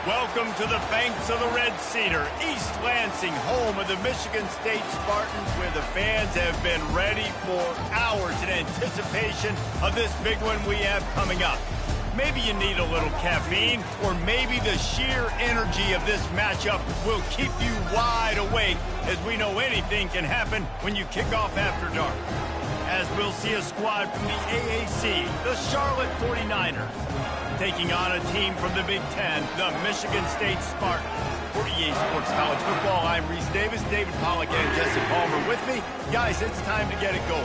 Welcome to the banks of the Red Cedar, East Lansing, home of the Michigan State Spartans, where the fans have been ready for hours in anticipation of this big one we have coming up. Maybe you need a little caffeine, or maybe the sheer energy of this matchup will keep you wide awake, as we know anything can happen when you kick off after dark. As we'll see a squad from the AAC, the Charlotte 49ers, taking on a team from the Big Ten, the Michigan State Spartans. For EA Sports College Football, I'm Reese Davis, David Pollack, and Jesse Palmer with me. Guys, it's time to get it going.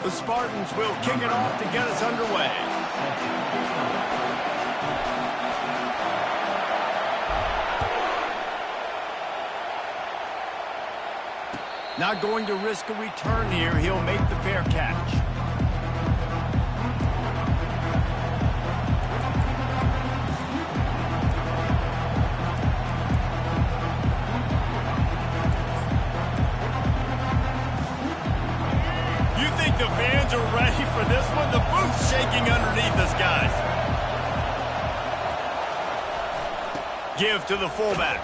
The Spartans will kick it off to get us underway. Not going to risk a return here. He'll make the fair catch. You think the fans are ready for this one? The booth's shaking underneath us, guys. Give to the fullback.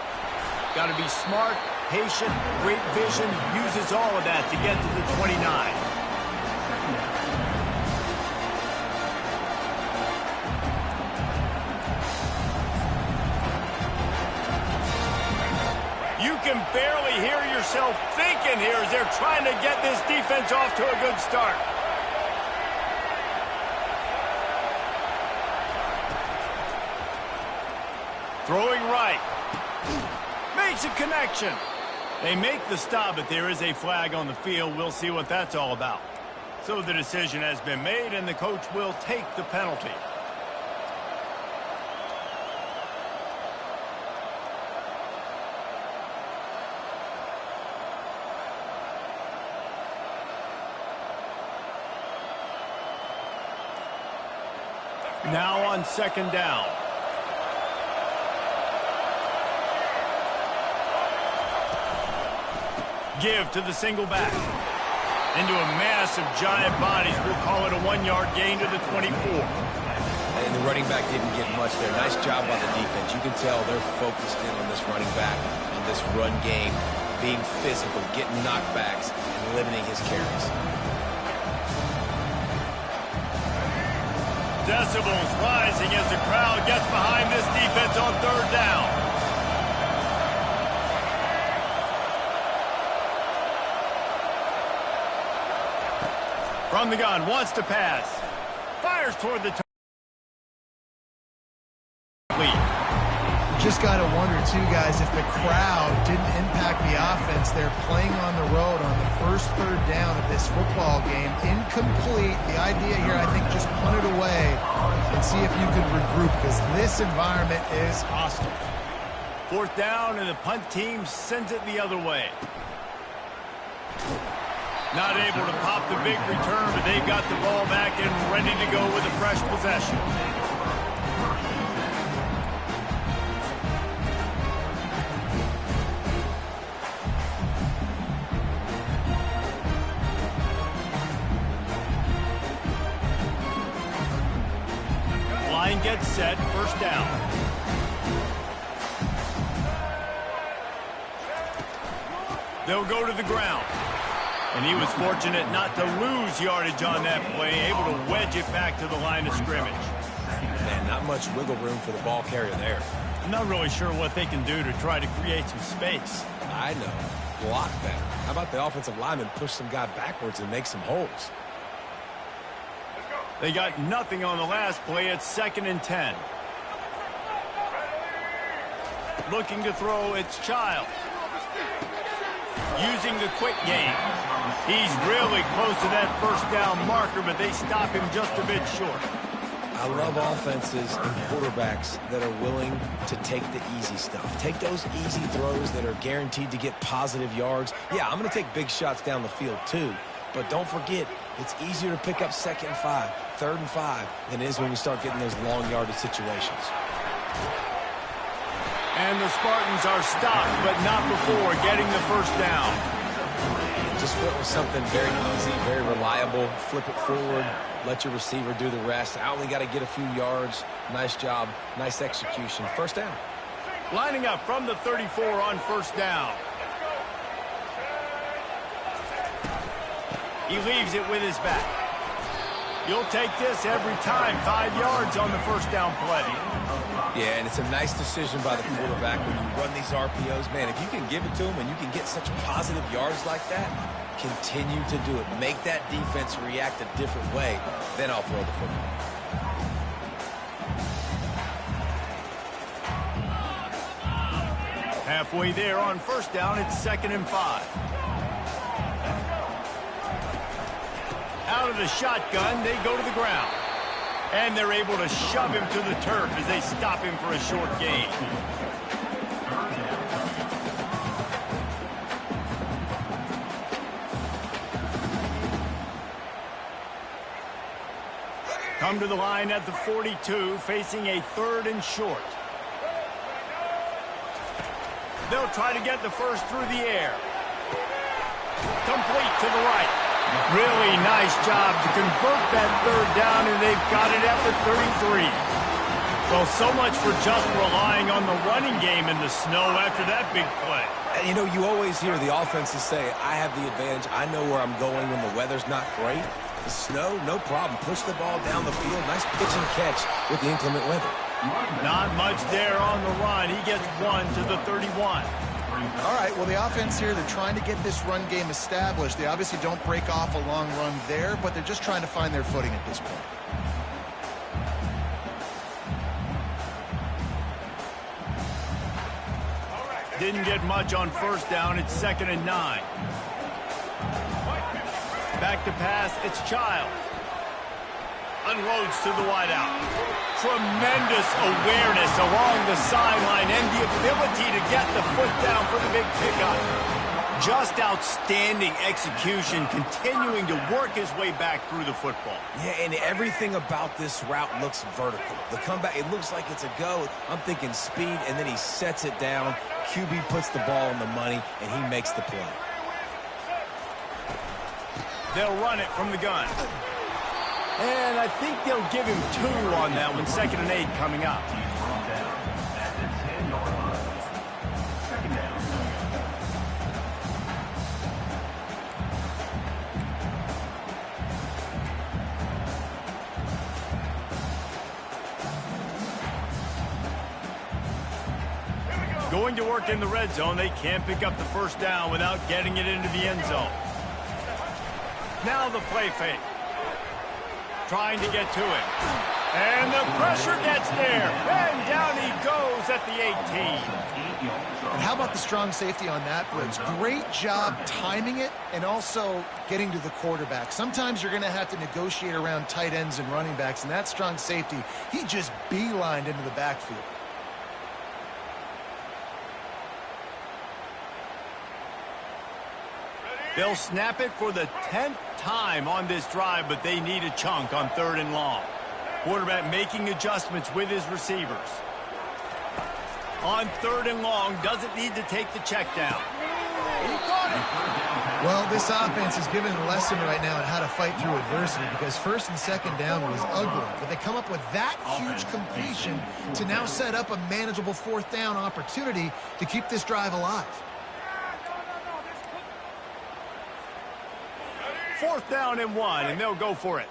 Got to be smart, patient, great vision, uses all of that to get to the 29. You can barely hear yourself thinking here as they're trying to get this defense off to a good start. Throwing right. Makes a connection. They make the stop, but there is a flag on the field. We'll see what that's all about. So the decision has been made, and the coach will take the penalty. Now on second down. Give to the single back. Into a mass of giant bodies. We'll call it a 1-yard gain to the 24. And the running back didn't get much there. Nice job by the defense. You can tell they're focused in on this running back, on this run game, being physical, getting knockbacks, and limiting his carries. Decibels rising as the crowd gets behind this defense on third down. From the gun, wants to pass. Fires toward the lead. Just got to wonder, too, guys, if the crowd didn't impact the offense. They're playing on the road on the first third down of this football game. Incomplete. The idea here, I think, just punt it away and see if you could regroup, because this environment is hostile. Fourth down, and the punt team sends it the other way. Not able to pop the big return, but they've got the ball back and ready to go with a fresh possession. Line gets set, first down. They'll go to the ground. And he was fortunate not to lose yardage on that play, able to wedge it back to the line of scrimmage. Man, not much wiggle room for the ball carrier there. I'm not really sure what they can do to try to create some space. I know. Block better. How about the offensive lineman push some guy backwards and make some holes? They got nothing on the last play. It's 2nd and 10. Looking to throw, it's Child. Using the quick game. He's really close to that first down marker, but they stop him just a bit short. I love offenses and quarterbacks that are willing to take the easy stuff. Take those easy throws that are guaranteed to get positive yards. Yeah, I'm going to take big shots down the field too, but don't forget, it's easier to pick up 2nd and 5, 3rd and 5 than it is when we start getting those long yardage situations. And the Spartans are stopped, but not before getting the first down. Just went with something very easy, very reliable. Flip it forward, let your receiver do the rest. I only got to get a few yards. Nice job, nice execution. First down. Lining up from the 34 on first down. He leaves it with his back. You'll take this every time. 5 yards on the first down play. Yeah, and it's a nice decision by the quarterback when you run these RPOs. Man, if you can give it to him and you can get such positive yards like that, continue to do it. Make that defense react a different way, then I'll throw the football. Halfway there on first down, it's 2nd and 5. Out of the shotgun, they go to the ground. And they're able to shove him to the turf as they stop him for a short gain. Come to the line at the 42, facing a 3rd and short. They'll try to get the first through the air. Complete to the right. Really nice job to convert that 3rd down, and they've got it at the 33. Well, so much for just relying on the running game in the snow after that big play. And you know, you always hear the offenses say, I have the advantage. I know where I'm going when the weather's not great. The snow, no problem. Push the ball down the field. Nice pitch and catch with the inclement weather. Not much there on the run. He gets 1 to the 31. All right, well, the offense here, they're trying to get this run game established. They obviously don't break off a long run there, but they're just trying to find their footing at this point. Didn't get much on first down. It's 2nd and 9. Back to pass. It's Childs. Unloads to the wideout. Tremendous awareness along the sideline and the ability to get the foot down for the big pickup. Just outstanding execution, continuing to work his way back through the football. Yeah, and everything about this route looks vertical. The comeback, it looks like it's a go. I'm thinking speed, and then he sets it down. QB puts the ball on the money, and he makes the play. They'll run it from the gun. And I think they'll give him 2 on that one. 2nd and 8 coming up. Going to work in the red zone. They can't pick up the first down without getting it into the end zone. Now the play fake. Trying to get to it. And the pressure gets there. And down he goes at the 18. And how about the strong safety on that blitz? Great job timing it and also getting to the quarterback. Sometimes you're going to have to negotiate around tight ends and running backs, and that strong safety, he just beelined into the backfield. They'll snap it for the 10th time on this drive, but they need a chunk on 3rd and long. Quarterback making adjustments with his receivers. On 3rd and long, doesn't need to take the check down. He caught it. Well, this offense is giving a lesson right now on how to fight through adversity, because 1st and 2nd down was ugly, but they come up with that huge completion to now set up a manageable 4th down opportunity to keep this drive alive. 4th down and 1, and they'll go for it.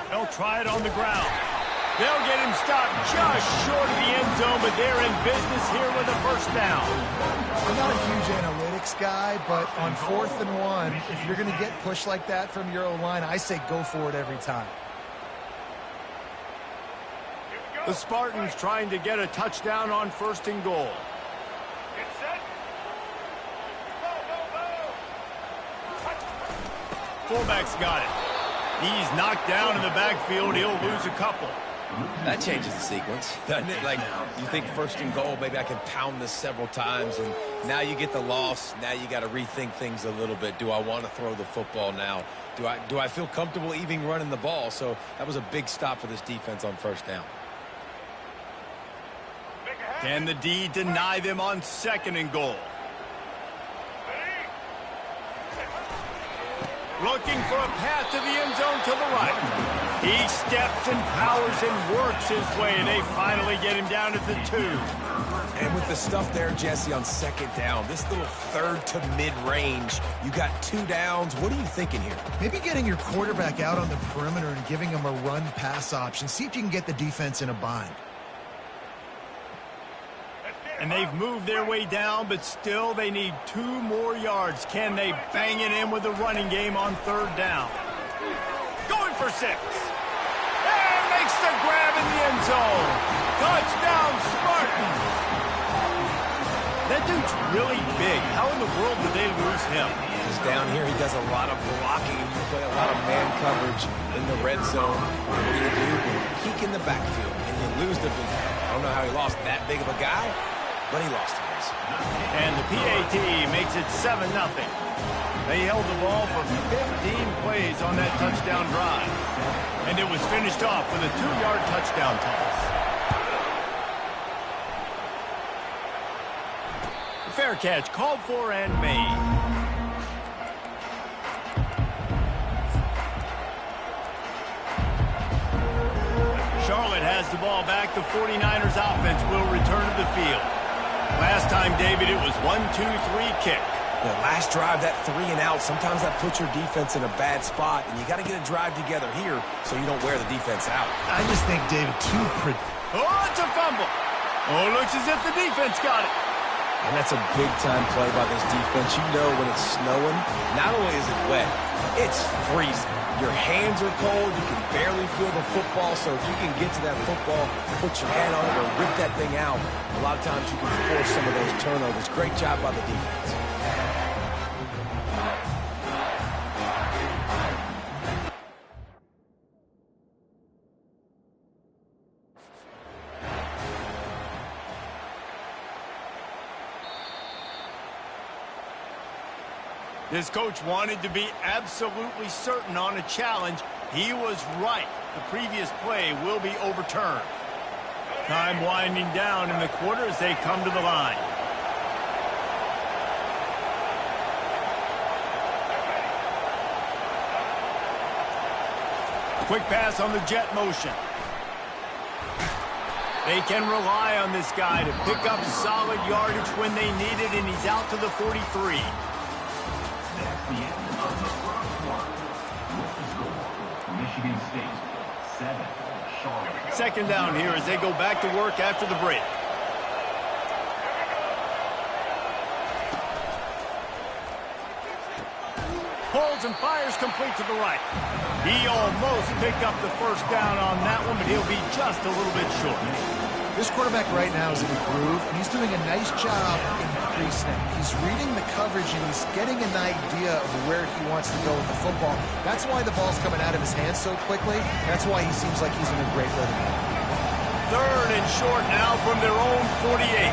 They'll try it on the ground. They'll get him stopped just short of the end zone, but they're in business here with a first down. I'm not a huge analytics guy, but on 4th and 1, if you're going to get pushed like that from your own line, I say go for it every time. The Spartans trying to get a touchdown on 1st and goal. Fullback's got it. He's knocked down in the backfield. He'll lose a couple. That changes the sequence, doesn't it? Like, you think first and goal, maybe I can pound this several times, and now you get the loss. Now you got to rethink things a little bit. Do I want to throw the football now? Do I feel comfortable even running the ball? So that was a big stop for this defense on first down. Can the D deny them on second and goal? Looking for a path to the end zone to the right. He steps and powers and works his way, and they finally get him down at the 2. And with the stuff there, Jesse, on second down, this little third to mid-range, you got 2 downs. What are you thinking here? Maybe getting your quarterback out on the perimeter and giving him a run-pass option. See if you can get the defense in a bind. And they've moved their way down, but still they need 2 more yards. Can they bang it in with the running game on third down? Going for 6. And makes the grab in the end zone. Touchdown, Spartans. That dude's really big. How in the world did they lose him? He's down here. He does a lot of blocking. You play a lot of man coverage in the red zone. What do? Peek in the backfield, and you lose the big. I don't know how he lost that big of a guy, but he lost to this. And the PAT makes it 7-0. They held the ball for 15 plays on that touchdown drive. And it was finished off with a 2-yard touchdown toss. Fair catch called for and made. Charlotte has the ball back. The 49ers offense will return to the field. Last time, David, it was 1-2-3 kick. The last drive, that 3 and out, sometimes that puts your defense in a bad spot, and you got to get a drive together here so you don't wear the defense out. I just think, David, Oh, it's a fumble. Oh, looks as if the defense got it. And that's a big-time play by this defense. You know when it's snowing, not only is it wet, it's freezing. Your hands are cold. You can barely feel the football. So if you can get to that football, put your hand on it, or rip that thing out, a lot of times you can force some of those turnovers. Great job by the defense. This coach wanted to be absolutely certain on a challenge. He was right. The previous play will be overturned. Time winding down in the quarter as they come to the line. Quick pass on the jet motion. They can rely on this guy to pick up solid yardage when they need it, and he's out to the 43. Michigan State, 7, Charlotte. Second down here as they go back to work after the break. Pulls and fires complete to the right. He almost picked up the first down on that one, but he'll be just a little bit short. This quarterback right now is in a groove, and he's doing a nice job in pre-snap. He's reading the coverage, and he's getting an idea of where he wants to go with the football. That's why the ball's coming out of his hands so quickly. That's why he seems like he's in a great rhythm. Third and short now from their own 48.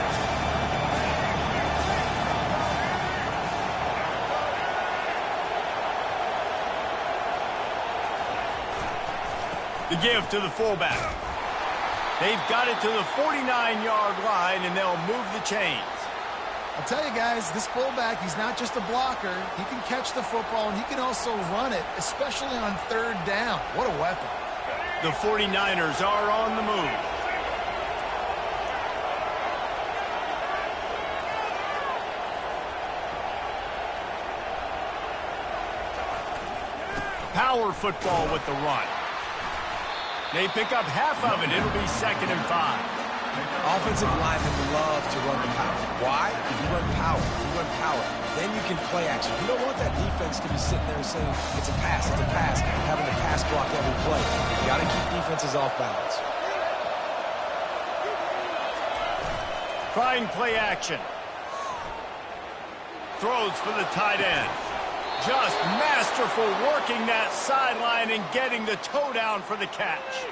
The give to the fullback. They've got it to the 49-yard line, and they'll move the chains. I'll tell you guys, this fullback, he's not just a blocker. He can catch the football, and he can also run it, especially on third down. What a weapon. The 49ers are on the move. Power football with the run. They pick up half of it. It'll be 2nd and 5. Offensive linemen love to run the power. Why? You run power. You run power. Then you can play action. You don't want that defense to be sitting there saying, it's a pass, having to pass block every play. You got to keep defenses off balance. Trying play action. Throws for the tight end. Just masterful working that sideline and getting the toe down for the catch.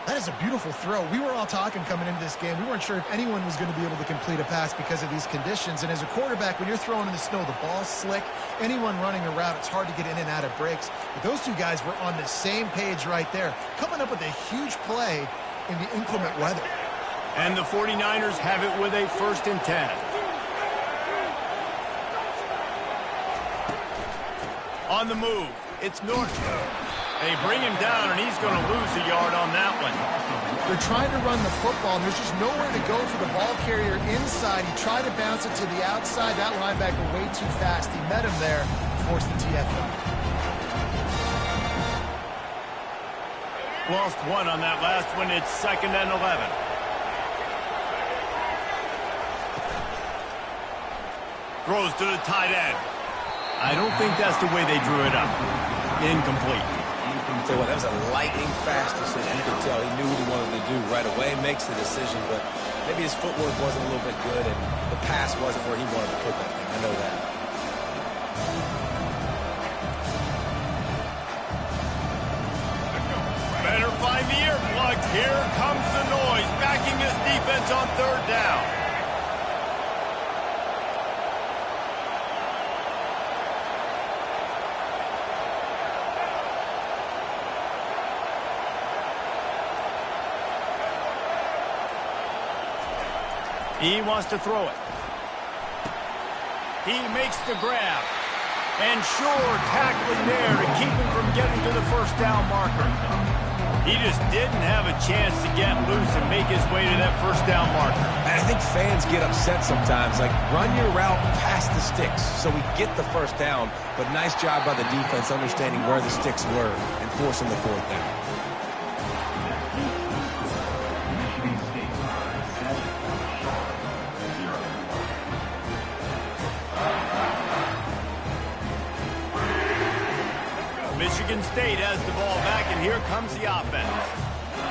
That is a beautiful throw. We were all talking coming into this game. We weren't sure if anyone was going to be able to complete a pass because of these conditions. And as a quarterback, when you're throwing in the snow, the ball's slick. Anyone running a route, it's hard to get in and out of breaks. But those two guys were on the same page right there, coming up with a huge play in the inclement weather. And the 49ers have it with a 1st and 10. On the move, it's Norton. They bring him down, and he's going to lose a yard on that one. They're trying to run the football, and there's just nowhere to go for the ball carrier inside. He tried to bounce it to the outside. That linebacker way too fast. He met him there, forced the TFL. Lost one on that last one. It's 2nd and 11. Throws to the tight end. I don't think that's the way they drew it up. Incomplete. So that was a lightning-fast decision. You could tell he knew what he wanted to do right away, makes the decision, but maybe his footwork wasn't a little bit good, and the pass wasn't where he wanted to put that thing. I know that. Better find the earplugs. Here comes the noise, backing this defense on 3rd down. He wants to throw it. He makes the grab. And sure, tackling there to keep him from getting to the 1st down marker. He just didn't have a chance to get loose and make his way to that 1st down marker. And I think fans get upset sometimes. Like, run your route past the sticks so we get the 1st down. But nice job by the defense understanding where the sticks were and forcing the 4th down. Michigan State has the ball back, and here comes the offense.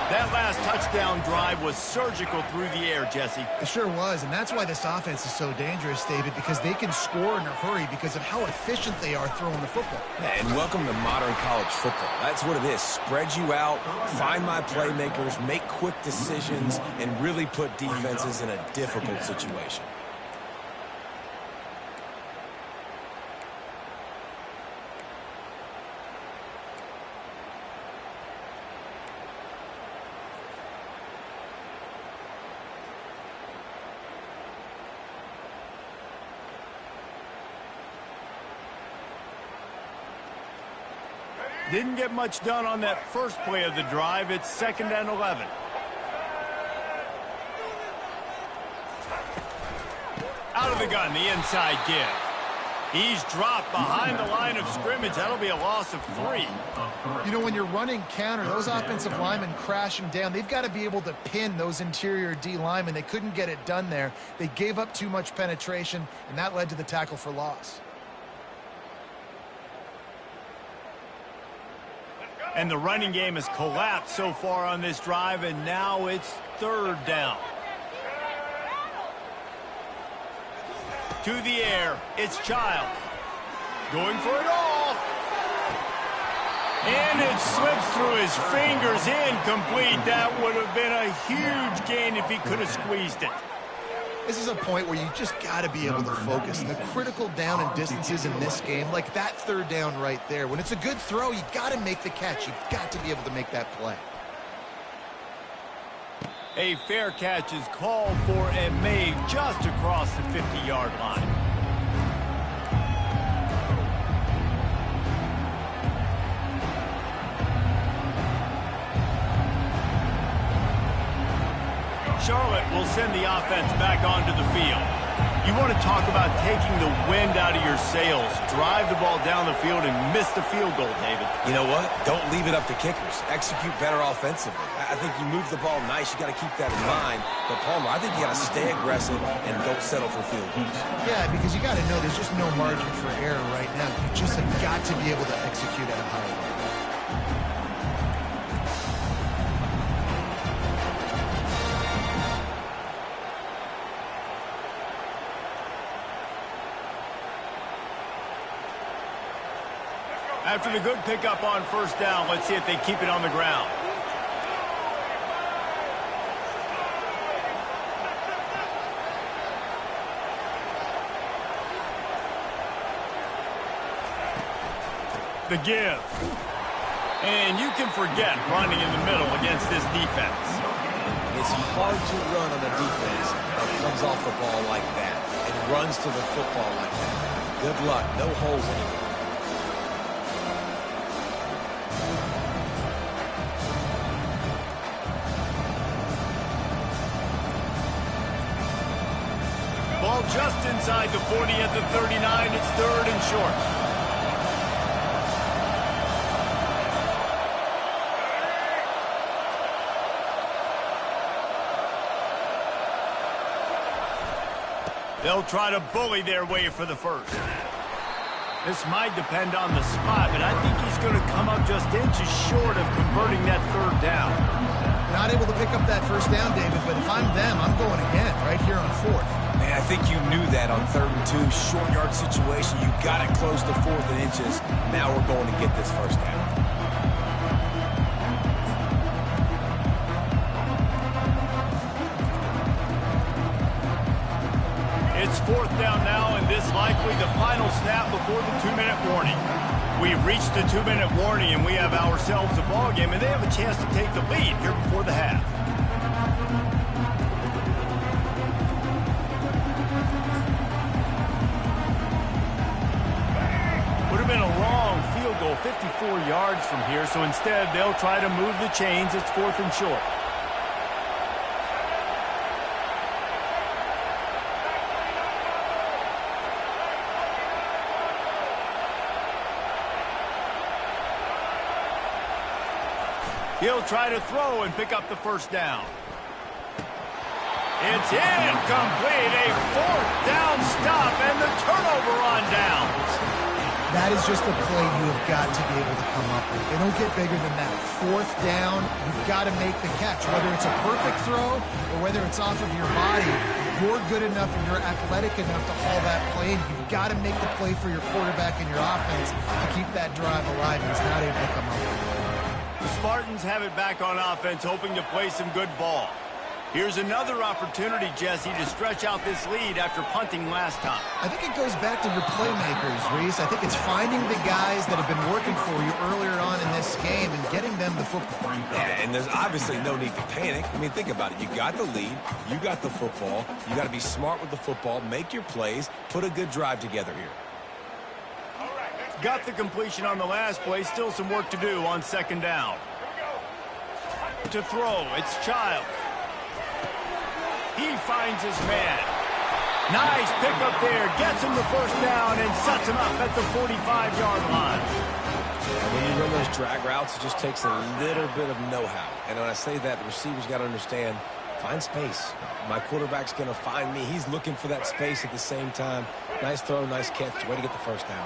That last touchdown drive was surgical through the air, Jesse. It sure was, and that's why this offense is so dangerous, David, because they can score in a hurry because of how efficient they are throwing the football. Yeah, and welcome to modern college football. That's what it is. Spread you out, find my playmakers, make quick decisions, and really put defenses in a difficult situation. Didn't get much done on that first play of the drive. It's 2nd and 11. Out of the gun, the inside give. He's dropped behind the line of scrimmage. That'll be a loss of 3. You know, when you're running counter, those offensive linemen crashing down, they've got to be able to pin those interior D linemen. They couldn't get it done there. They gave up too much penetration, and that led to the tackle for loss. And the running game has collapsed so far on this drive, and now it's 3rd down. To the air, it's Childs. Going for it all. And it slips through his fingers, incomplete. That would have been a huge gain if he could have squeezed it. This is a point where you just got to be able to focus. The critical down and distances in this game, like that 3rd down right there. When it's a good throw, you got to make the catch. You've got to be able to make that play. A fair catch is called for and made just across the 50-yard line. Charlotte will send the offense back onto the field. You want to talk about taking the wind out of your sails. Drive the ball down the field and miss the field goal, David. You know what? Don't leave it up to kickers. Execute better offensively. I think you move the ball nice. You got to keep that in mind. But, Palmer, I think you got to stay aggressive and don't settle for field goals. Yeah, because you got to know there's just no margin for error right now. You just have got to be able to execute at a high level. After the good pickup on 1st down, let's see if they keep it on the ground. The give. And you can forget running in the middle against this defense. It's hard to run on a defense that comes off the ball like that and runs to the football like that. Good luck. No holes anywhere. Ball just inside the 40 at the 39. It's 3rd and short. They'll try to bully their way for the first. This might depend on the spot, but I think he's going to come up just inches short of converting that 3rd down. Not able to pick up that first down, David, but if I'm them, I'm going again right here on 4th. Man, I think you knew that on 3rd and 2, short yard situation. You got it close to 4th and inches. Now we're going to get this first down. It's 4th down now, and this likely the final snap before the 2-minute warning. We've reached the 2-minute warning, and we have ourselves a ball game, and they have a chance to take the lead here before the half. Would have been a long field goal, 54 yards from here, so instead they'll try to move the chains. It's 4th and short. He'll try to throw and pick up the first down. It's incomplete. A 4th down stop and the turnover on downs. That is just a play you have got to be able to come up with. They don't get bigger than that. 4th down, you've got to make the catch. Whether it's a perfect throw or whether it's off of your body, you're good enough and you're athletic enough to haul that play. And you've got to make the play for your quarterback and your offense to keep that drive alive. He's not able to come up with it. The Spartans have it back on offense, hoping to play some good ball. Here's another opportunity, Jesse, to stretch out this lead after punting last time. I think it goes back to your playmakers, Reese. I think it's finding the guys that have been working for you earlier on in this game and getting them the football. Yeah, and there's obviously no need to panic. I mean, think about it. You got the lead. You got the football. You got to be smart with the football, make your plays, put a good drive together here. Got the completion on the last play. Still some work to do on 2nd down. To throw, it's Child. He finds his man. Nice pickup there. Gets him the first down and sets him up at the 45-yard line. And when you run those drag routes, it just takes a little bit of know-how. And when I say that, the receiver's got to understand, find space. My quarterback's going to find me. He's looking for that space at the same time. Nice throw, nice catch. Way to get the first down.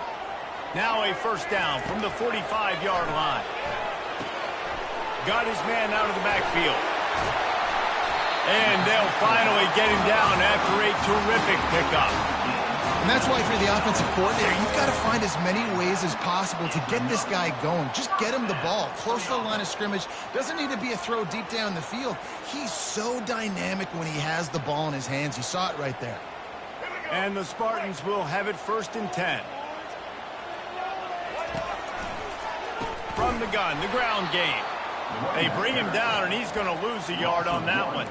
Now a first down from the 45-yard line. Got his man out of the backfield. And they'll finally get him down after a terrific pickup. And that's why for the offensive coordinator, you've got to find as many ways as possible to get this guy going. Just get him the ball close to the line of scrimmage. Doesn't need to be a throw deep down the field. He's so dynamic when he has the ball in his hands. You saw it right there. And the Spartans will have it 1st and 10. From the gun, the ground game. They bring him down, and he's going to lose a yard on that one.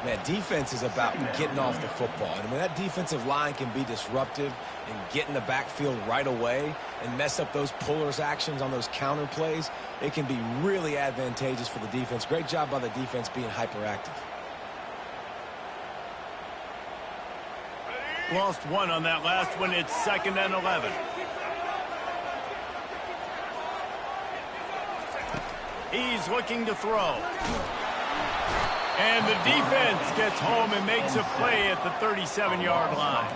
Man, defense is about getting off the football. And when that defensive line can be disruptive and get in the backfield right away and mess up those pullers actions on those counter plays, it can be really advantageous for the defense. Great job by the defense being hyperactive. Lost one on that last one. It's 2nd and 11. He's looking to throw. And the defense gets home and makes a play at the 37-yard line.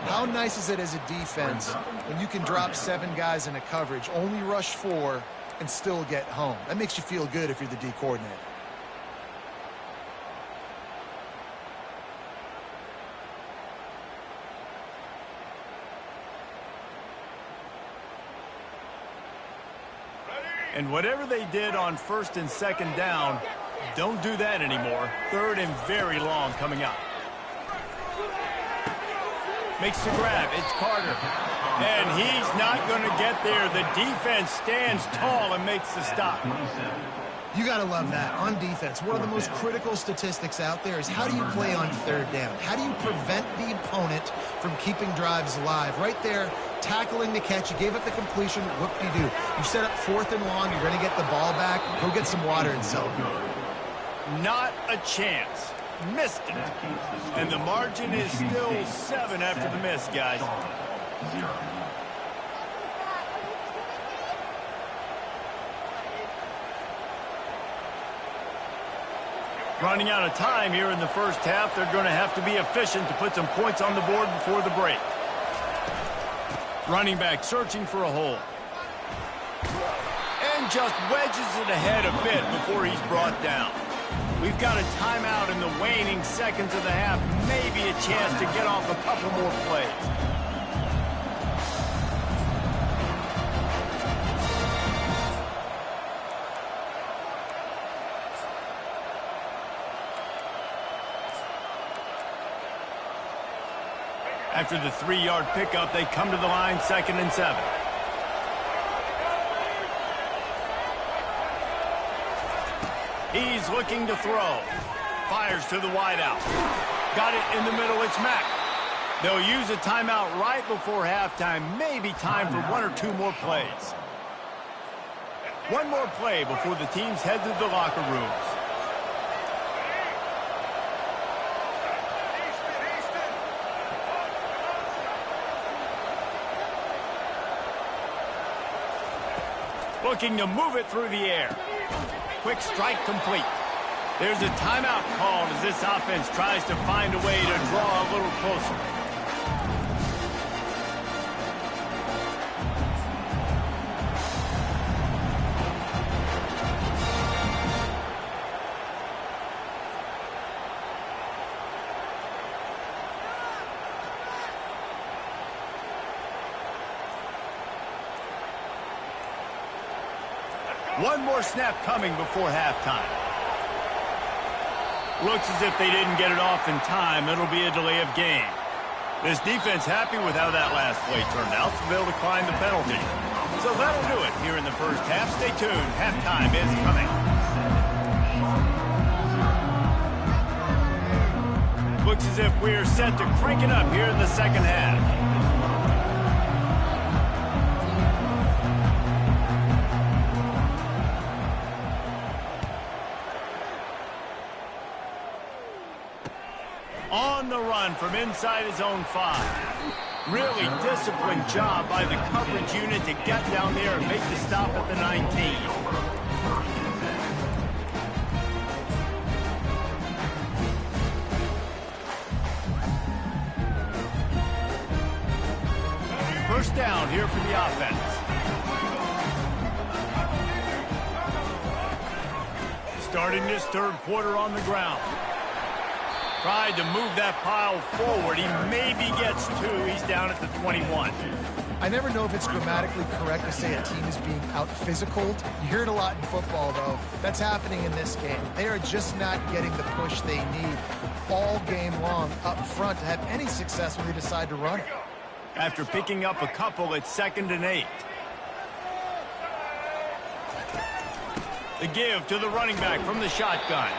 How nice is it as a defense when you can drop 7 guys in a coverage, only rush 4, and still get home? That makes you feel good if you're the D coordinator. And whatever they did on 1st and 2nd down, don't do that anymore. 3rd and very long coming up. Makes the grab. It's Carter. And he's not going to get there. The defense stands tall and makes the stop. You got to love that. On defense, one of the most critical statistics out there is how do you play on third down? How do you prevent the opponent from keeping drives alive? Right there, tackling the catch. You gave up the completion. What do? You set up 4th and long. You're going to get the ball back. Go get some water and celebrate. Not a chance. Missed it. And the margin is still 7 after the miss, guys. Running out of time here in the first half. They're going to have to be efficient to put some points on the board before the break. Running back searching for a hole. And just wedges it ahead a bit before he's brought down. We've got a timeout in the waning seconds of the half. Maybe a chance to get off a couple more plays. After the 3-yard pickup, they come to the line, 2nd and 7. He's looking to throw. Fires to the wideout. Got it in the middle. It's Mack. They'll use a timeout right before halftime. Maybe time for 1 or 2 more plays. One more play before the teams head to the locker rooms. Looking to move it through the air. Quick strike complete. There's a timeout called as this offense tries to find a way to draw a little closer. One more snap coming before halftime. Looks as if they didn't get it off in time. It'll be a delay of game. This defense happy with how that last play turned out, so they'll decline the penalty. So that'll do it here in the first half. Stay tuned. Halftime is coming. Looks as if we're set to crank it up here in the second half. On the run from inside his own 5. Really disciplined job by the coverage unit to get down there and make the stop at the 19. First down here for the offense. Starting this third quarter on the ground. Tried to move that pile forward. He maybe gets 2. He's down at the 21. I never know if it's grammatically correct to say a team is being out-physicaled. You hear it a lot in football, though. That's happening in this game. They are just not getting the push they need all game long up front to have any success when they decide to run it. After picking up a couple, it's 2nd and 8. The give to the running back from the shotgun.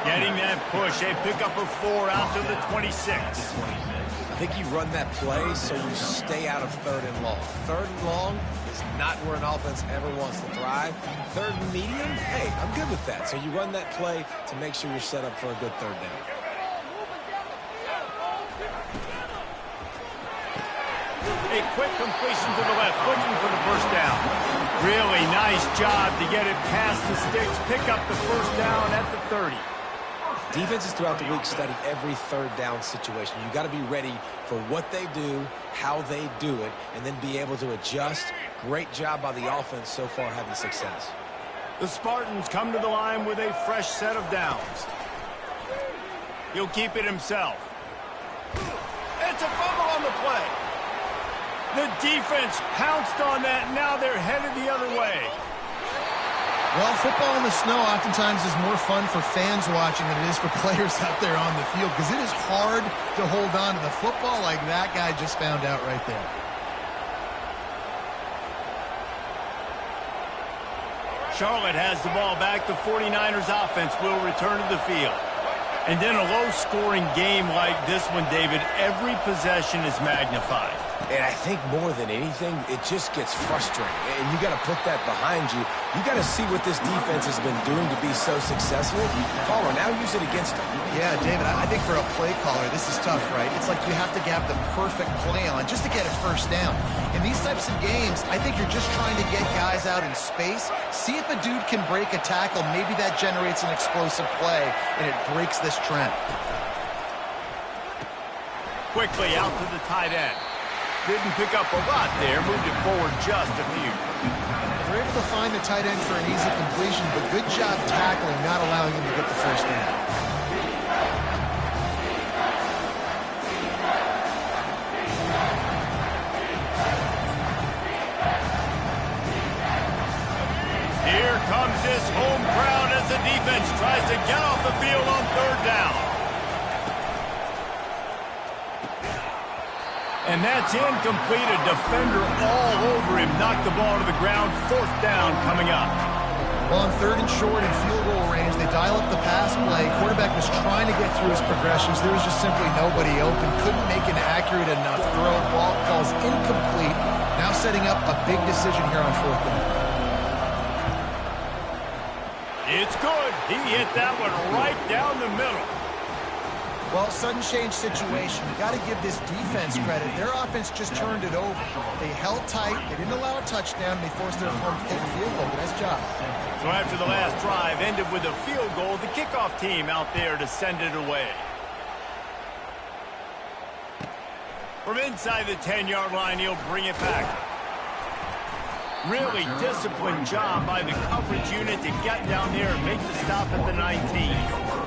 Getting that push, a pickup of 4 out to the 26. I think you run that play so you stay out of 3rd and long. 3rd and long is not where an offense ever wants to thrive. 3rd and medium, hey, I'm good with that. So you run that play to make sure you're set up for a good 3rd down. A quick completion to the left, looking for the first down. Really nice job to get it past the sticks, pick up the first down at the 30. Defenses throughout the week study every 3rd down situation. You got to be ready for what they do, how they do it, and then be able to adjust. Great job by the offense so far having success. The Spartans come to the line with a fresh set of downs. He'll keep it himself. It's a fumble on the play. The defense pounced on that. Now they're headed the other way. Well, football in the snow oftentimes is more fun for fans watching than it is for players out there on the field because it is hard to hold on to the football like that guy just found out right there. Charlotte has the ball back. The 49ers offense will return to the field. And in a low-scoring game like this one, David, every possession is magnified. And I think more than anything, it just gets frustrating. And you got to put that behind you. You got to see what this defense has been doing to be so successful. Caller, now use it against them. Yeah, David, I think for a play caller, this is tough, right? It's like you have to have the perfect play on just to get a first down. In these types of games, I think you're just trying to get guys out in space, see if a dude can break a tackle. Maybe that generates an explosive play, and it breaks this trend. Quickly out to the tight end. Didn't pick up a lot there, moved it forward just a few. They're able to find the tight end for an easy completion, but good job tackling, not allowing him to get the first down. Here comes this home crowd as the defense tries to get off the field on third down. And that's incomplete. A defender all over him. Knocked the ball to the ground. Fourth down coming up. Well, on third and short in field goal range, they dial up the pass play. Quarterback was trying to get through his progressions. There was just simply nobody open. Couldn't make an accurate enough throw. Ball calls incomplete. Now setting up a big decision here on fourth down. It's good. He hit that one right down the middle. Well, sudden change situation. You got to give this defense credit. Their offense just turned it over. They held tight. They didn't allow a touchdown. They forced their opponent to take a field goal. Nice job. So after the last drive ended with a field goal, the kickoff team out there to send it away. From inside the 10-yard line, he'll bring it back. Really disciplined job by the coverage unit to get down there and make the stop at the 19.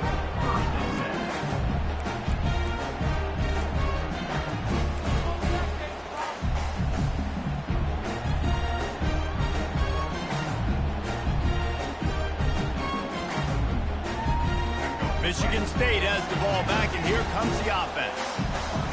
Michigan State has the ball back, and here comes the offense.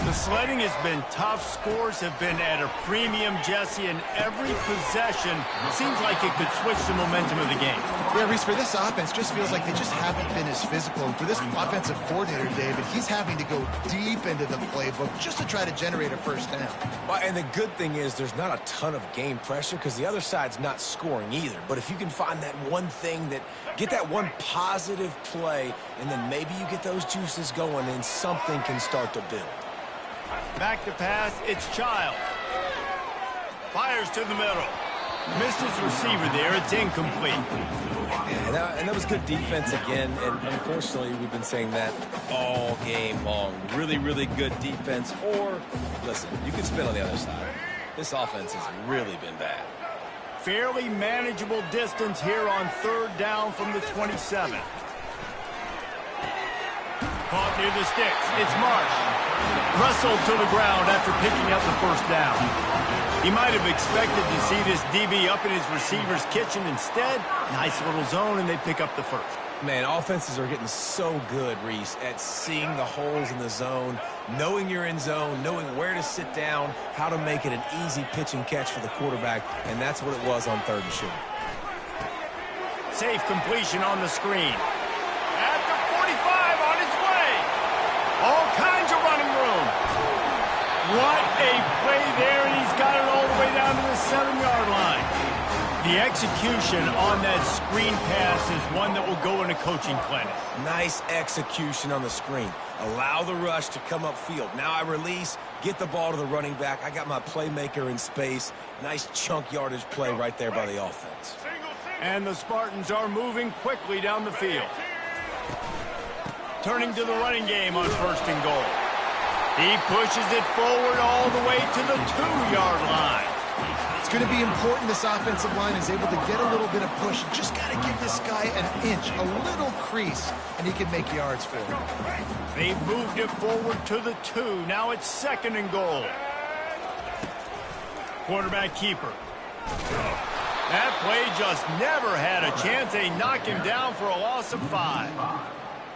The sledding has been tough. Scores have been at a premium, Jesse, and every possession seems like it could switch the momentum of the game. Yeah, Reese, for this offense, just feels like they just haven't been as physical. And for this offensive coordinator, David, he's having to go deep into the playbook just to try to generate a first down. Well, and the good thing is there's not a ton of game pressure because the other side's not scoring either. But if you can find that one thing get that one positive play, and then maybe you get those juices going and something can start to build. Back to pass, it's Child. Fires to the middle. Missed his receiver there, it's incomplete. And that was good defense again, and unfortunately we've been saying that all game long. Really, really good defense, or, listen, you can spin on the other side. This offense has really been bad. Fairly manageable distance here on third down from the 27. Caught near the sticks. It's Marsh. Wrestled to the ground after picking up the first down. He might have expected to see this DB up in his receiver's kitchen. Instead, nice little zone, and they pick up the first. Man, offenses are getting so good, Reese, at seeing the holes in the zone, knowing you're in zone, knowing where to sit down, how to make it an easy pitch and catch for the quarterback, and that's what it was on third and short. Safe completion on the screen. At the 45, on his way. All kinds of running room. What a play there, and he's got it all the way down to the 7-yard line. The execution on that screen pass is one that will go in a coaching clinic. Nice execution on the screen. Allow the rush to come upfield. Now I release, get the ball to the running back. I got my playmaker in space. Nice chunk yardage play right there by the offense. And the Spartans are moving quickly down the field. Turning to the running game on first and goal. He pushes it forward all the way to the 2-yard line. It's going to be important this offensive line is able to get a little bit of push. You just got to give this guy an inch, a little crease, and he can make yards for him. They moved it forward to the 2. Now it's second and goal. Quarterback keeper. That play just never had a chance. They knock him down for a loss of 5.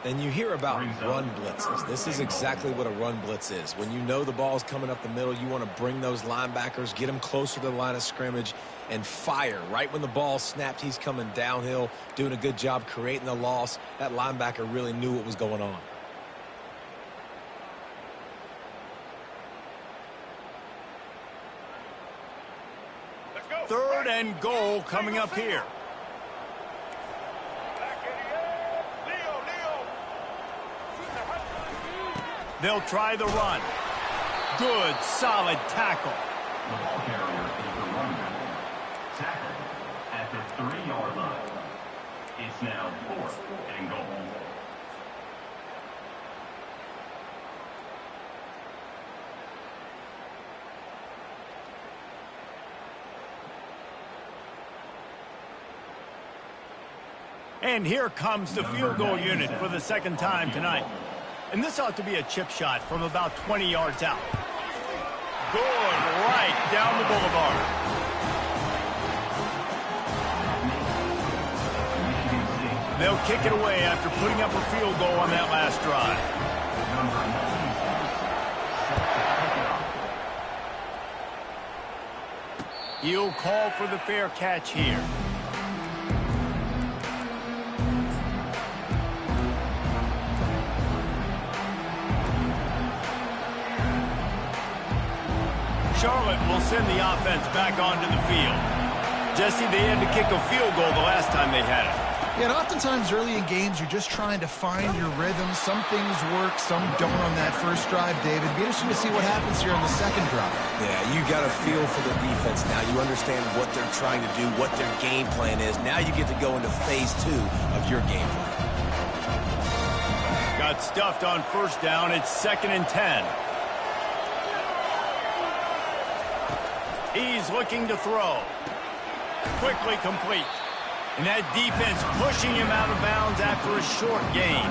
And you hear about run blitzes. This is exactly what a run blitz is. When you know the ball's coming up the middle, you want to bring those linebackers, get them closer to the line of scrimmage, and fire. Right when the ball snapped, he's coming downhill, doing a good job creating the loss. That linebacker really knew what was going on. Third and goal coming up here. They'll try the run. Good, solid tackle. The ball carrier is the running back. Tackled at the 3-yard line. It's now 4th and goal. And here comes the field goal unit for the second time tonight. And this ought to be a chip shot from about 20 yards out. Good, right down the boulevard. They'll kick it away after putting up a field goal on that last drive. He'll call for the fair catch here. Charlotte will send the offense back onto the field. Jesse, they had to kick a field goal the last time they had it. Yeah, and oftentimes early in games, you're just trying to find your rhythm. Some things work, some don't on that first drive, David. Be interesting to see what happens here on the second drive. Yeah, you got a feel for the defense now. You understand what they're trying to do, what their game plan is. Now you get to go into phase 2 of your game plan. Got stuffed on first down. It's 2nd and 10. He's looking to throw. Quickly complete. And that defense pushing him out of bounds after a short gain.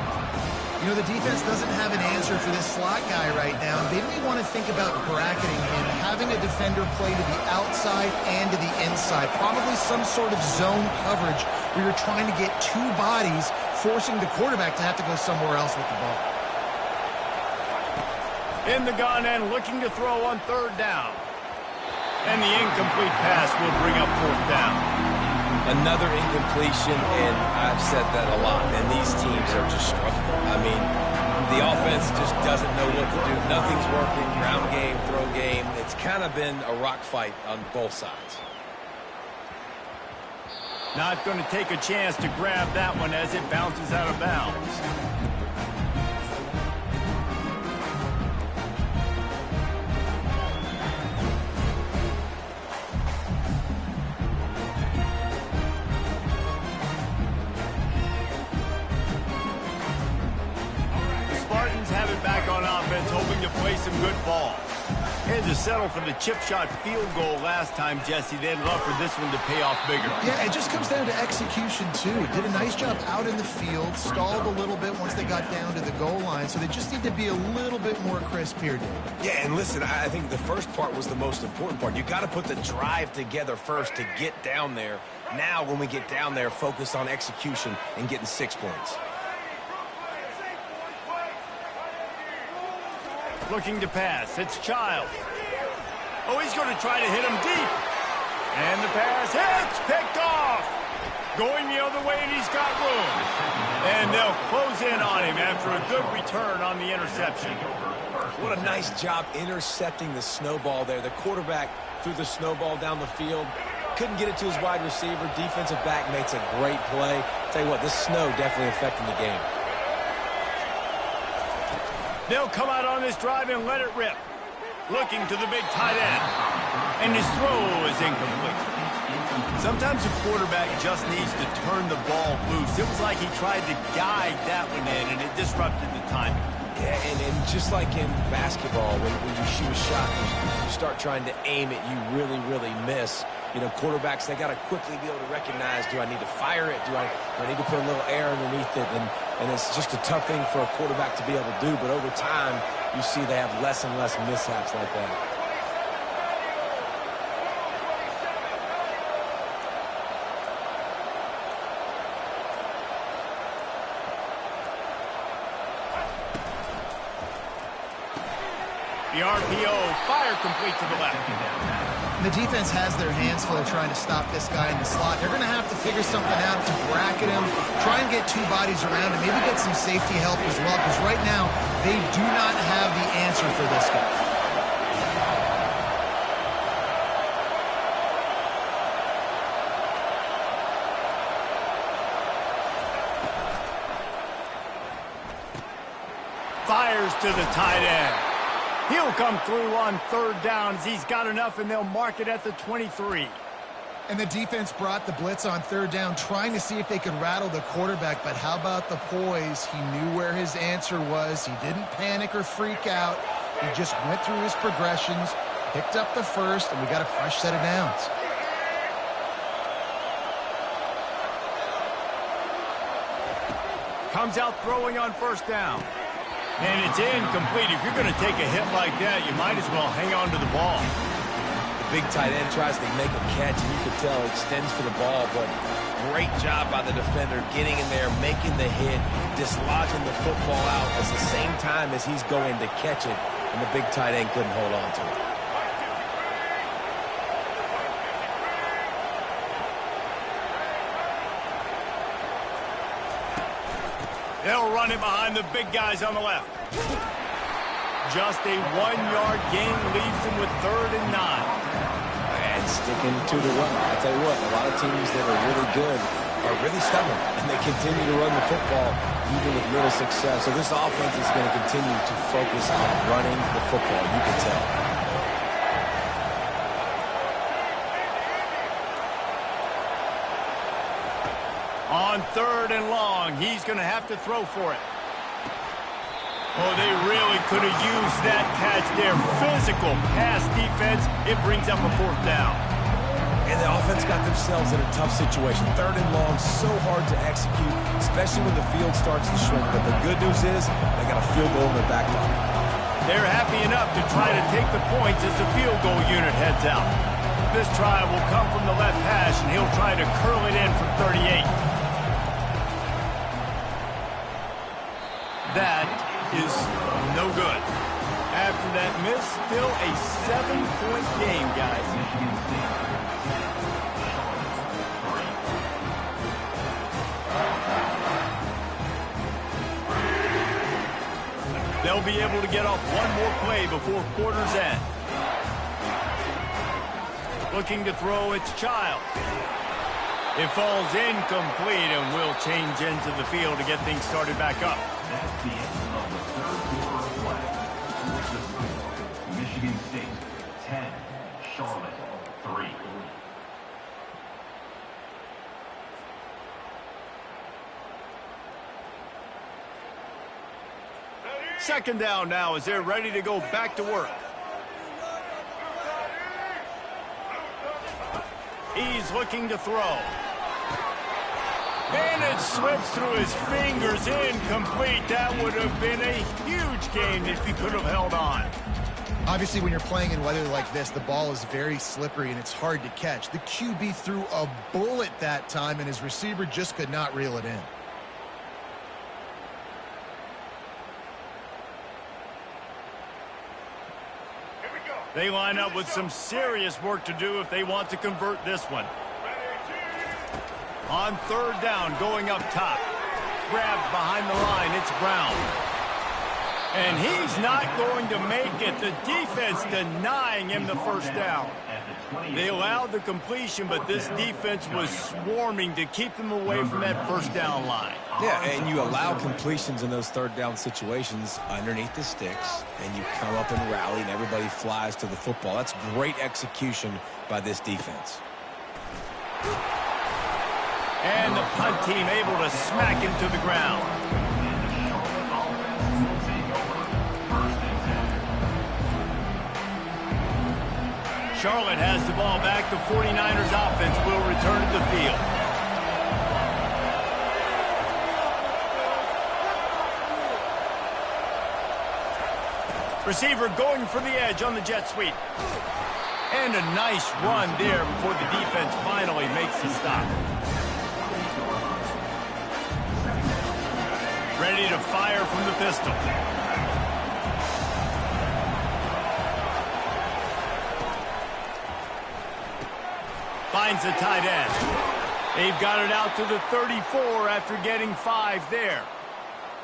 You know, the defense doesn't have an answer for this slot guy right now. They may want to think about bracketing him, having a defender play to the outside and to the inside. Probably some sort of zone coverage where you're trying to get two bodies, forcing the quarterback to have to go somewhere else with the ball. In the gun and looking to throw on third down. And the incomplete pass will bring up fourth down. Another incompletion, and I've said that a lot, and these teams are just struggling. I mean, the offense just doesn't know what to do. Nothing's working, ground game, throw game. It's kind of been a rock fight on both sides. Not going to take a chance to grab that one as it bounces out of bounds. Have it back on offense, hoping to play some good ball. Had to settle for the chip shot field goal last time, Jesse. They'd love for this one to pay off bigger. Yeah, it just comes down to execution, too. Did a nice job out in the field, stalled a little bit once they got down to the goal line, so they just need to be a little bit more crisp here, David. Yeah, and listen, I think the first part was the most important part. You got to put the drive together first to get down there. Now, when we get down there, focus on execution and getting 6 points. Looking to pass. It's Childs. Oh, he's going to try to hit him deep. And the pass hits. Picked off. Going the other way, and he's got room. And they'll close in on him after a good return on the interception. What a nice job intercepting the snowball there. The quarterback threw the snowball down the field. Couldn't get it to his wide receiver. Defensive back makes a great play. Tell you what, this snow definitely affecting the game. They'll come out on this drive and let it rip. Looking to the big tight end. And his throw is incomplete. Sometimes a quarterback just needs to turn the ball loose. It was like he tried to guide that one in, and it disrupted the timing. Yeah, and just like in basketball, when you shoot a shot, you start trying to aim it, you really, really miss. You know, quarterbacks, they got to quickly be able to recognize, do I need to fire it? Do I need to put a little air underneath it? And it's just a tough thing for a quarterback to be able to do. But over time, you see they have less and less mishaps like that. The RPO, fire complete to the left. The defense has their hands full trying to stop this guy in the slot. They're going to have to figure something out to bracket him, try and get two bodies around him, maybe get some safety help as well, because right now they do not have the answer for this guy. Fires to the tight end. He'll come through on third down as he's got enough, and they'll mark it at the 23. And the defense brought the blitz on third down, trying to see if they could rattle the quarterback. But how about the poise? He knew where his answer was. He didn't panic or freak out. He just went through his progressions, picked up the first, and we got a fresh set of downs. Comes out throwing on first down. And it's incomplete. If you're going to take a hit like that, you might as well hang on to the ball. The big tight end tries to make a catch, and you can tell extends for the ball, but great job by the defender getting in there, making the hit, dislodging the football out at the same time as he's going to catch it, and the big tight end couldn't hold on to it. They'll run it behind the big guys on the left. Just a 1-yard gain leaves them with 3rd and 9. And sticking to the run. I'll tell you what, a lot of teams that are really good are really stubborn, and they continue to run the football even with little success. So this offense is going to continue to focus on running the football, you can tell. On 3rd and long, he's going to have to throw for it. Oh, they really could have used that catch there. Physical pass defense. It brings up a 4th down. And the offense got themselves in a tough situation. 3rd and long, so hard to execute, especially when the field starts to shrink. But the good news is they got a field goal in their back pocket. They're happy enough to try to take the points as the field goal unit heads out. This try will come from the left hash, and he'll try to curl it in from 38. That is no good. After that miss, still a 7-point game, guys. They'll be able to get off one more play before quarter's end. Looking to throw, it's Child. It falls incomplete, and will change into the field to get things started back up. That's the end of the 3rd quarter of play. Here's the score. Michigan State 10, Charlotte 3. Second down now as they're ready to go back to work. He's looking to throw. And it slips through his fingers, incomplete. That would have been a huge gain if he could have held on. Obviously, when you're playing in weather like this, the ball is very slippery and it's hard to catch. The QB threw a bullet that time, and his receiver just could not reel it in. They line up with some serious work to do if they want to convert this one. On 3rd down, going up top. Grabbed behind the line, it's Brown. And he's not going to make it. The defense denying him the first down. They allowed the completion, but this defense was swarming to keep them away from that first down line. Yeah, and you allow completions in those 3rd down situations underneath the sticks, and you come up and rally, and everybody flies to the football. That's great execution by this defense. And the punt team able to smack him to the ground. Charlotte has the ball back. The 49ers offense will return to the field. Receiver going for the edge on the jet sweep. And a nice run there before the defense finally makes the stop. Ready to fire from the pistol. finds the tight end. They've got it out to the 34 after getting 5 there.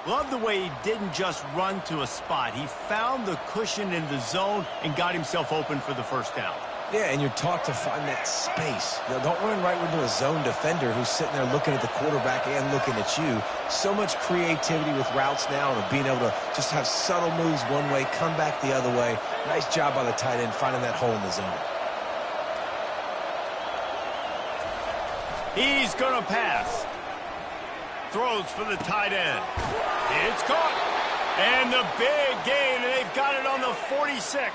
Love the way he didn't just run to a spot. He found the cushion in the zone and got himself open for the first down. Yeah, and you're taught to find that space. Now, don't run right into a zone defender who's sitting there looking at the quarterback and looking at you. So much creativity with routes now and being able to just have subtle moves one way, come back the other way. Nice job by the tight end finding that hole in the zone. He's going to pass. Throws for the tight end. It's caught. And the big gain, and they've got it on the 46.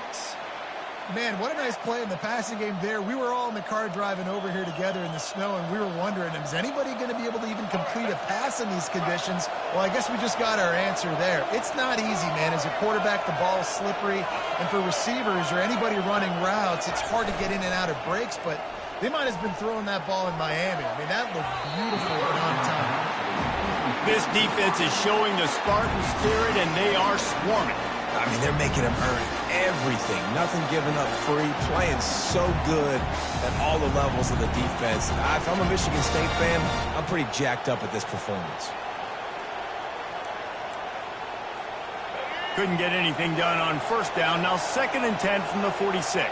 Man, what a nice play in the passing game there. We were all in the car driving over here together in the snow, and we were wondering, is anybody going to be able to even complete a pass in these conditions? Well, I guess we just got our answer there. It's not easy, man. As a quarterback, the ball is slippery, and for receivers or anybody running routes, it's hard to get in and out of breaks, but they might have been throwing that ball in Miami. I mean, that looked beautiful and on time. This defense is showing the Spartan spirit, and they are swarming. I mean, they're making him earn everything. Nothing given up free. Playing so good at all the levels of the defense. If I'm a Michigan State fan, I'm pretty jacked up at this performance. Couldn't get anything done on first down. Now 2nd and 10 from the 46.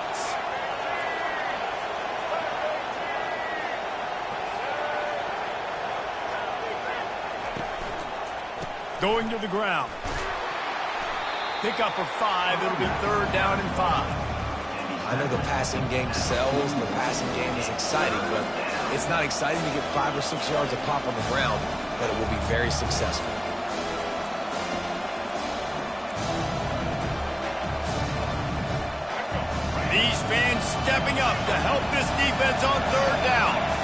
Going to the ground. Pick up a 5. It'll be 3rd down and 5. I know the passing game sells and the passing game is exciting, but it's not exciting to get 5 or 6 yards of pop on the ground, but it will be very successful. These fans stepping up to help this defense on 3rd down.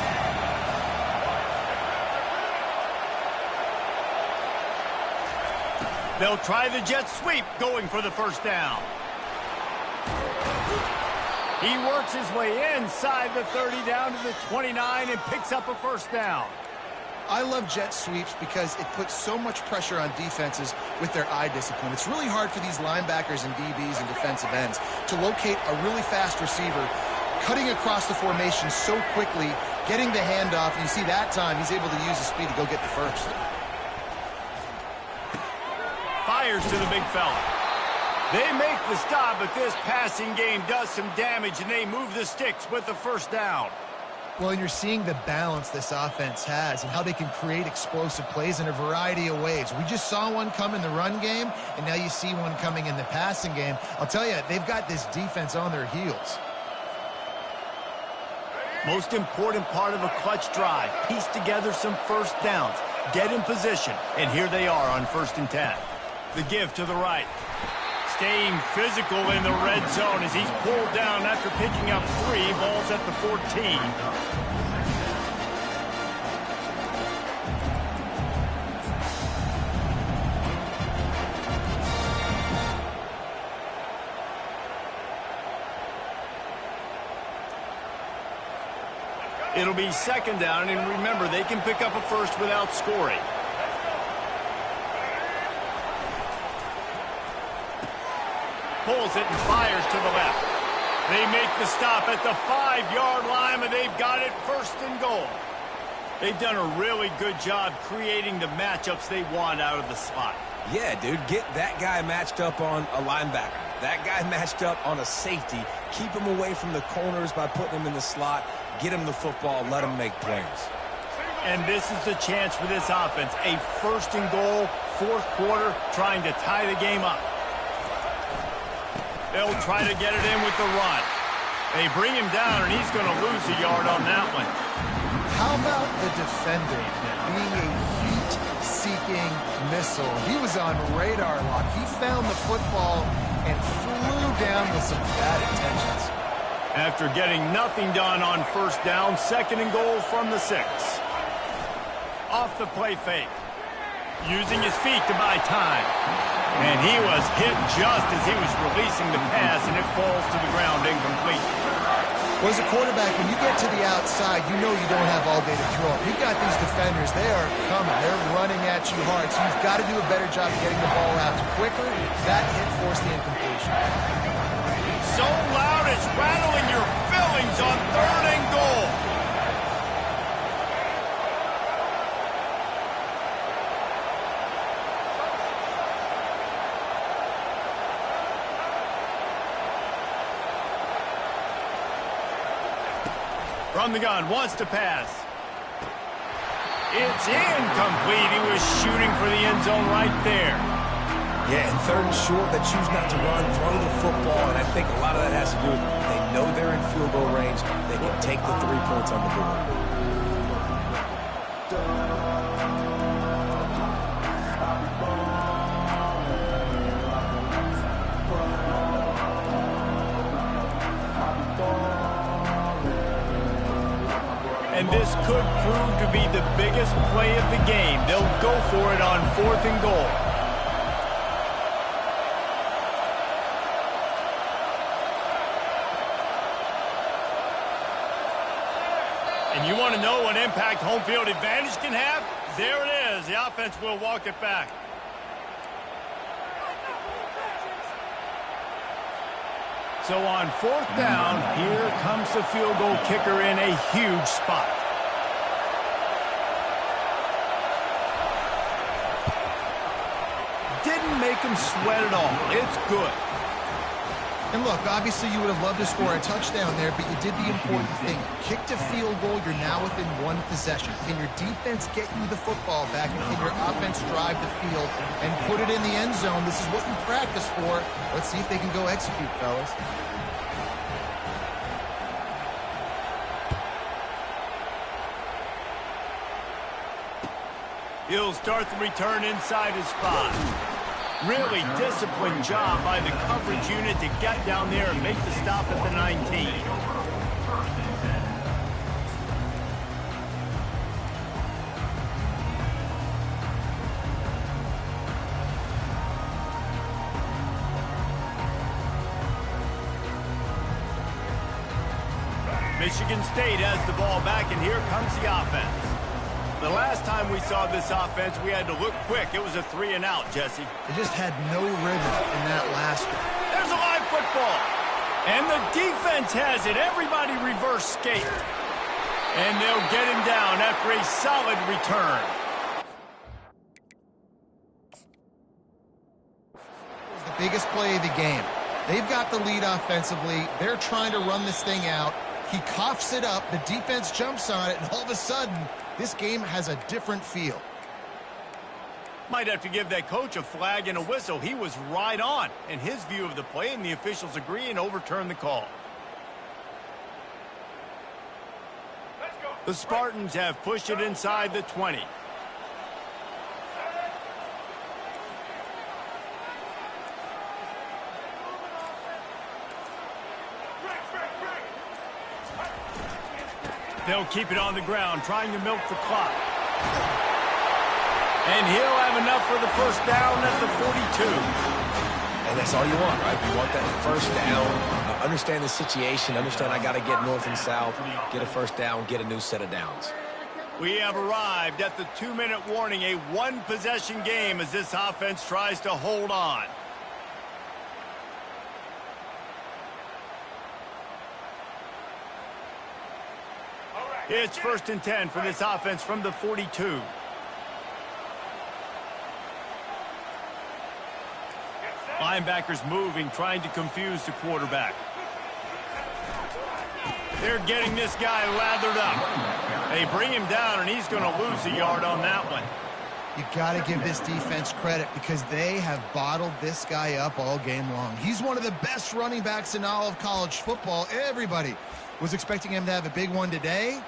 They'll try the jet sweep, going for the first down. He works his way inside the 30 down to the 29 and picks up a first down. I love jet sweeps because it puts so much pressure on defenses with their eye discipline. It's really hard for these linebackers and DBs and defensive ends to locate a really fast receiver, cutting across the formation so quickly, getting the handoff. You see that time he's able to use his speed to go get the first. Fires to the big fella. They make the stop, but this passing game does some damage, and they move the sticks with the first down. Well, and you're seeing the balance this offense has and how they can create explosive plays in a variety of ways. We just saw one come in the run game, and now you see one coming in the passing game. I'll tell you, they've got this defense on their heels. Most important part of a clutch drive, piece together some first downs, get in position, and here they are on 1st and 10. The give to the right. Staying physical in the red zone as he's pulled down after picking up 3. Ball's at the 14. It'll be 2nd down, and remember, they can pick up a first without scoring. Pulls it and fires to the left. They make the stop at the 5-yard line, and they've got it 1st and goal. They've done a really good job creating the matchups they want out of the slot. Yeah, dude, get that guy matched up on a linebacker. That guy matched up on a safety. Keep him away from the corners by putting him in the slot. Get him the football. Let him make plays. And this is the chance for this offense. A 1st and goal, 4th quarter, trying to tie the game up. They'll try to get it in with the run. They bring him down, and he's going to lose a yard on that one. How about the defender being a heat-seeking missile? He was on radar lock. He found the football and flew down with some bad intentions. After getting nothing done on 1st down, 2nd and goal from the 6. Off the play fake. Using his feet to buy time. And he was hit just as he was releasing the pass, and it falls to the ground incomplete. Well, as a quarterback, when you get to the outside, you know you don't have all day to throw it. You've got these defenders. They are coming. They're running at you hard. So you've got to do a better job of getting the ball out quicker. That hit forced the incompletion. So loud it's rattling your fillings on 3rd and goal. From the gun, wants to pass. It's incomplete. He was shooting for the end zone right there. Yeah, and third and short, they choose not to run, throw the football, and I think a lot of that has to do with they know they're in field goal range. They can take the 3 points on the board. And this could prove to be the biggest play of the game. They'll go for it on 4th and goal. And you want to know what impact home field advantage can have? There it is. The offense will walk it back. So on 4th down, here comes the field goal kicker in a huge spot. Didn't make him sweat at all. It's good. And look, obviously you would have loved to score a touchdown there, but you did the important thing. Kicked a field goal, you're now within 1 possession. Can your defense get you the football back, and can your offense drive the field and put it in the end zone? This is what you practice for. Let's see if they can go execute, fellas. He'll start the return inside his spot. Really disciplined job by the coverage unit to get down there and make the stop at the 19. Michigan State has the ball back, and here comes the offense. The last time we saw this offense, we had to look quick. It was a 3-and-out, Jesse. They just had no rhythm in that last one. There's a live football. And the defense has it. Everybody reverse skate. And they'll get him down after a solid return. It was the biggest play of the game. They've got the lead offensively. They're trying to run this thing out. He coughs it up. The defense jumps on it, and all of a sudden, this game has a different feel. Might have to give that coach a flag and a whistle. He was right on in his view of the play, and the officials agree and overturn the call. The Spartans have pushed it inside the 20. They'll keep it on the ground, trying to milk the clock. And he'll have enough for the first down at the 42. And that's all you want, right? You want that first down. Understand the situation. Understand I got to get north and south, get a first down, get a new set of downs. We have arrived at the 2-minute warning, a 1-possession game as this offense tries to hold on. It's 1st and 10 for this offense from the 42. Linebackers moving, trying to confuse the quarterback. They're getting this guy lathered up. They bring him down, and he's going to lose a yard on that one. You got to give this defense credit because they have bottled this guy up all game long. He's one of the best running backs in all of college football. Everybody was expecting him to have a big one today.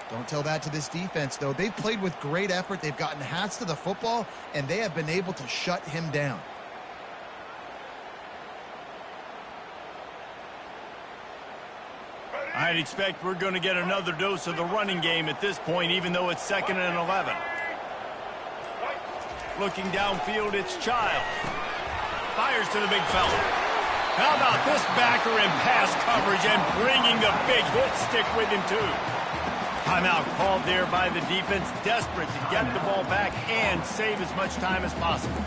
Don't tell that to this defense, though. They've played with great effort. They've gotten hats to the football, and they have been able to shut him down. I'd expect we're going to get another dose of the running game at this point, even though it's 2nd and 11. Looking downfield, it's Child. Fires to the big fella. How about this backer in pass coverage and bringing the big hit stick with him, too? Timeout called there by the defense, desperate to get the ball back and save as much time as possible.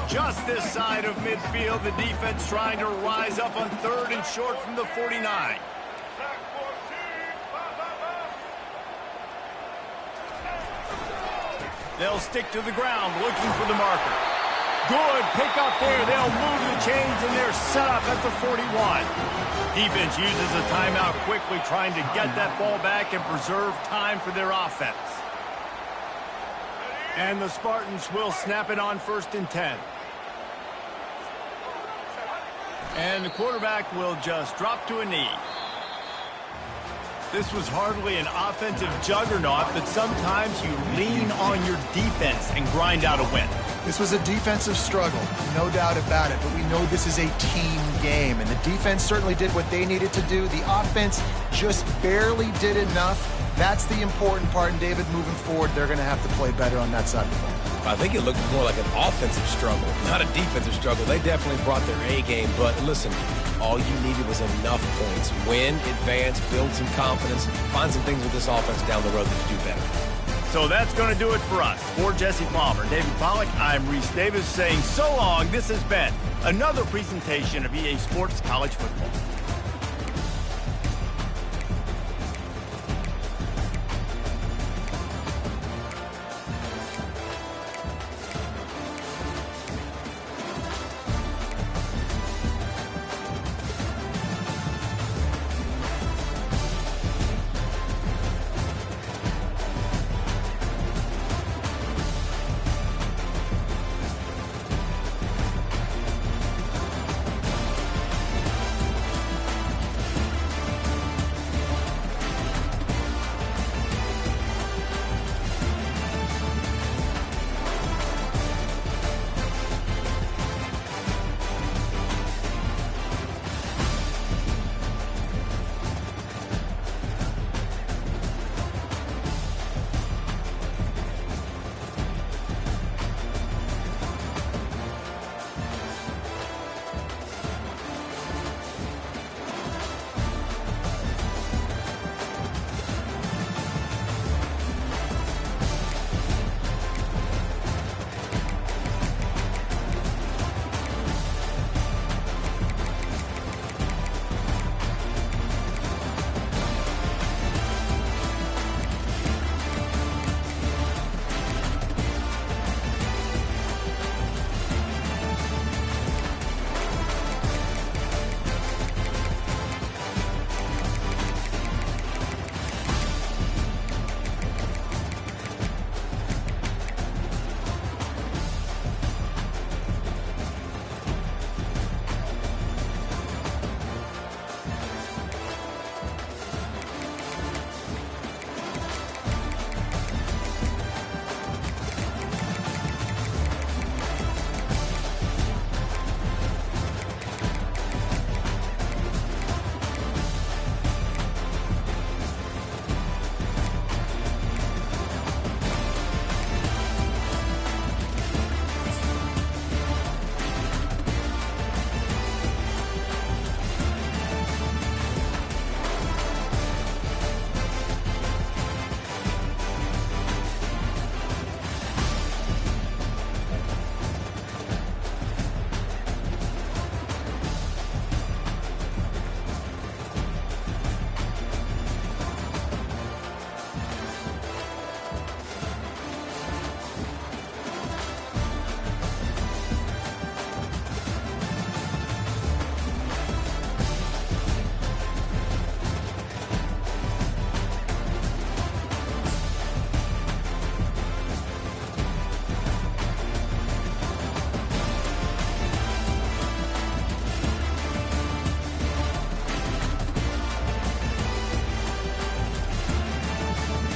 Just this side of midfield, the defense trying to rise up on 3rd and short from the 49. They'll stick to the ground looking for the marker. Good pick up there. They'll move the chains, and they're set up at the 41. Defense uses a timeout quickly, trying to get that ball back and preserve time for their offense. And the Spartans will snap it on 1st and 10. And the quarterback will just drop to a knee. This was hardly an offensive juggernaut, but sometimes you lean on your defense and grind out a win. This was a defensive struggle, no doubt about it, but we know this is a team game, and the defense certainly did what they needed to do. The offense just barely did enough. That's the important part, and David, moving forward, they're going to have to play better on that side of the ball. I think it looked more like an offensive struggle, not a defensive struggle. They definitely brought their A game, but listen, all you needed was enough points. Win, advance, build some confidence, find some things with this offense down the road that you do better. So that's going to do it for us. For Jesse Palmer, David Pollack, I'm Reese Davis saying so long. This has been another presentation of EA Sports College Football.